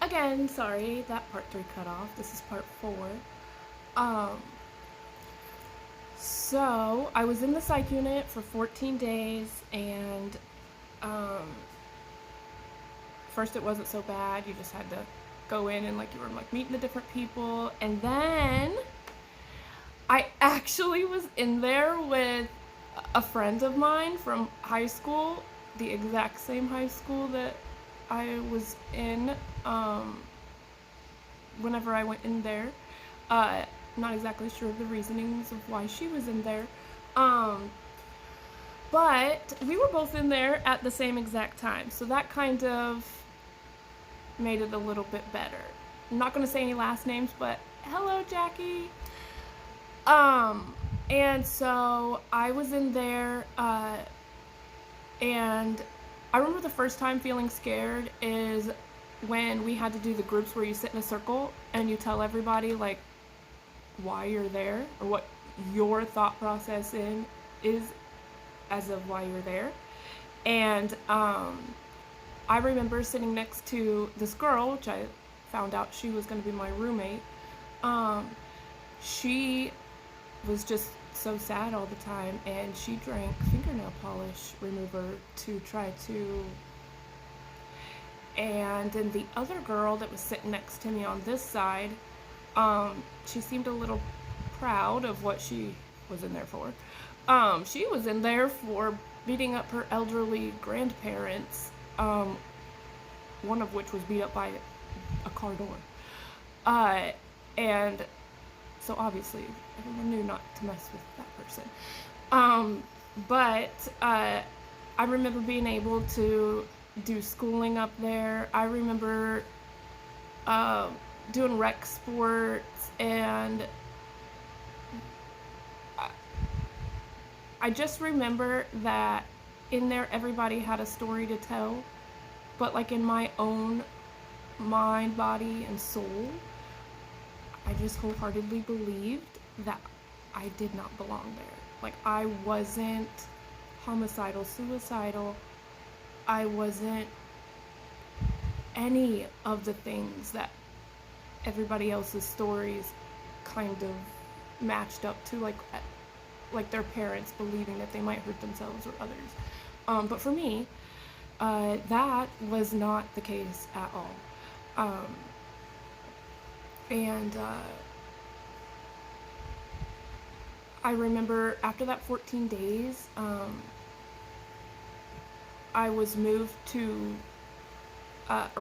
again, sorry, that part 3 cut off. This is part 4. Um, so I was in the psych unit for 14 days, and um, first it wasn't so bad. You just had to go in and you were meeting the different people, and then I actually was in there with a friend of mine from high school, the exact same high school that I was in whenever I went in there. Uh, not exactly sure of the reasonings of why she was in there. Um, but we were both in there at the same exact time. So that kind of made it a little bit better. I'm not going to say any last names, but hello, Jackie. Um, and so I was in there, and I remember the first time feeling scared is when we had to do the groups where you sit in a circle and you tell everybody why you're there or what your thought process is as of why you're there. And I remember sitting next to this girl, which I found out she was going to be my roommate. She was just so sad all the time, and she drank fingernail polish remover to try to. And then the other girl that was sitting next to me on this side, she seemed a little proud of what she was in there for. She was in there for beating up her elderly grandparents, one of which was beat up by a car door. And so obviously everyone knew not to mess with that person. But I remember being able to do schooling up there. I remember doing rec sports, and I just remember that in there everybody had a story to tell, but in my own mind, body, and soul, I just wholeheartedly believed that I did not belong there. I wasn't homicidal, suicidal. I wasn't any of the things that everybody else's stories kind of matched up to, like their parents believing that they might hurt themselves or others. But for me, that was not the case at all. And I remember after that 14 days, I was moved to